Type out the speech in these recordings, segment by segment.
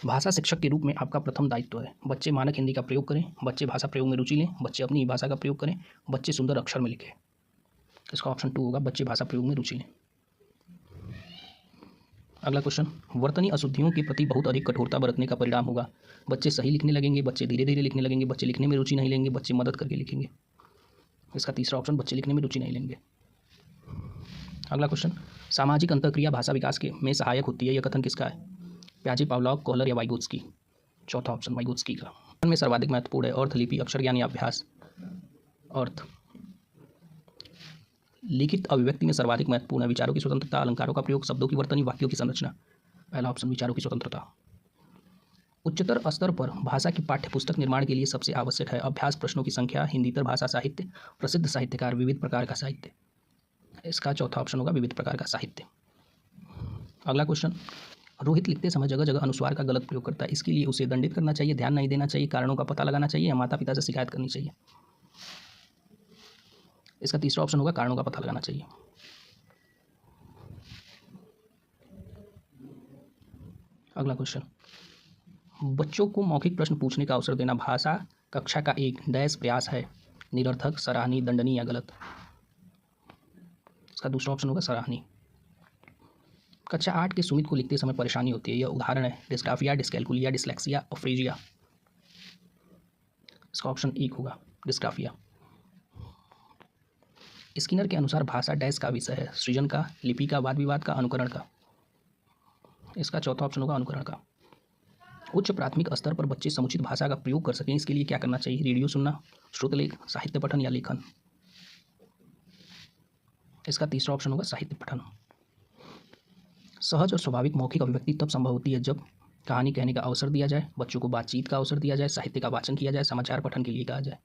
भाषा शिक्षक के रूप में आपका प्रथम दायित्व है बच्चे मानक हिंदी का प्रयोग करें, बच्चे भाषा प्रयोग में रुचि लें, बच्चे अपनी ही भाषा का प्रयोग करें, बच्चे सुंदर अक्षर में लिखें। इसका ऑप्शन 2 होगा, बच्चे भाषा प्रयोग में रुचि लें। अगला क्वेश्चन, वर्तनी अशुद्धियों के प्रति बहुत अधिक कठोरता बरतने का परिणाम होगा। बच्चे सही लिखने लगेंगे, बच्चे धीरे धीरे लिखने लगेंगे, बच्चे लिखने में रुचि नहीं लेंगे, बच्चे मदद करके लिखेंगे। इसका तीसरा ऑप्शन, बच्चे लिखने में रुचि नहीं लेंगे। अगला क्वेश्चन, सामाजिक अंतःक्रिया भाषा विकास के में सहायक होती है, यह कथन किसका है? प्याजे, पावलॉव, कोहलर या वाइगोत्स्की? चौथा ऑप्शन वाइगोत्स्की का। में सर्वाधिक महत्वपूर्ण है अर्थ, लिपि, अक्षर ज्ञान या अभ्यास? अर्थ। लिखित अभिव्यक्ति में सर्वाधिक महत्वपूर्ण है विचारों की स्वतंत्रता, अलंकारों का प्रयोग, शब्दों की वर्तनी, वाक्यों की संरचना? पहला ऑप्शन विचारों की स्वतंत्रता। उच्चतर स्तर पर भाषा की पाठ्य पुस्तक निर्माण के लिए सबसे आवश्यक है अभ्यास प्रश्नों की संख्या, हिंदीतर भाषा साहित्य, प्रसिद्ध साहित्यकार, विविध प्रकार का साहित्य? इसका चौथा ऑप्शन होगा विविध प्रकार का साहित्य। अगला क्वेश्चन, रोहित लिखते समय जगह जगह अनुस्वार का गलत प्रयोग करता है, इसके लिए उसे दंडित करना चाहिए, ध्यान नहीं देना चाहिए, कारणों का पता लगाना चाहिए या माता पिता से शिकायत करनी चाहिए? इसका तीसरा ऑप्शन होगा कारणों का पता लगाना चाहिए। अगला क्वेश्चन, बच्चों को मौखिक प्रश्न पूछने का अवसर देना भाषा कक्षा का एक डैश प्रयास है, निरर्थक, सराहनीय, दंडनीय या गलत? इसका दूसरा ऑप्शन होगा सराहनीय। कक्षा 8 के सुमित को लिखते समय परेशानी होती है, यह उदाहरण है डिस्ग्राफिया, डिस्कैल्कुलिया, डिस्लेक्सिया, अफ्रेजिया? इसका ऑप्शन 1 होगा डिस्ग्राफिया। स्किनर के अनुसार भाषा डैश का विषय है, सृजन का, लिपि का, वाद विवाद का, अनुकरण का? इसका चौथा ऑप्शन होगा अनुकरण का। उच्च प्राथमिक स्तर पर बच्चे समुचित भाषा का प्रयोग कर सकें, इसके लिए क्या करना चाहिए? रेडियो सुनना, श्रुतलेख, साहित्य पठन या लेखन? इसका तीसरा ऑप्शन होगा साहित्य पठन। सहज और स्वाभाविक मौखिक अभिव्यक्ति तब संभव होती है जब कहानी कहने का अवसर दिया जाए, बच्चों को बातचीत का अवसर दिया जाए, साहित्य का वाचन किया जाए, समाचार पठन के लिए कहा जाए?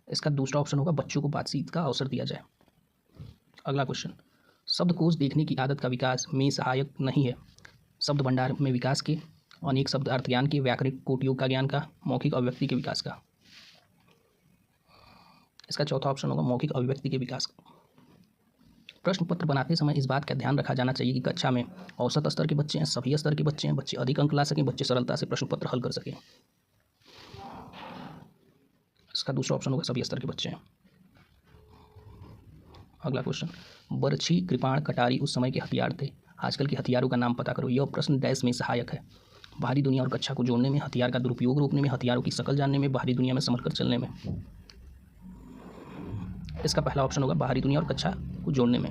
इसका दूसरा ऑप्शन होगा बच्चों को बातचीत का अवसर दिया जाए। अगला क्वेश्चन, शब्दकोश देखने की आदत का विकास में सहायक नहीं है, शब्द भंडार में विकास के, अनेक शब्द अर्थ ज्ञान के, व्याकरणिक कोटियोग का ज्ञान का, मौखिक अभिव्यक्ति के विकास का? इसका चौथा ऑप्शन होगा मौखिक अभिव्यक्ति के विकास का। प्रश्न पत्र बनाते समय इस बात का ध्यान रखा जाना चाहिए कि कक्षा में औसत स्तर के बच्चे हैं, सभी स्तर के बच्चे हैं, बच्चे अधिक अंक ला सकें, बच्चे सरलता से प्रश्न पत्र हल कर सकें? इसका दूसरा ऑप्शन होगा सभी स्तर के बच्चे हैं। अगला क्वेश्चन, बर्छी, कृपाण, कटारी उस समय के हथियार थे, आजकल के हथियारों का नाम पता करो, यह प्रश्न डैश में सहायक है? बाहरी दुनिया और कक्षा को जोड़ने में, हथियार का दुरुपयोग रोकने में, हथियारों की शकल जानने में, बाहरी दुनिया में संभल कर चलने में? इसका पहला ऑप्शन होगा बाहरी दुनिया और कक्षा को जोड़ने में।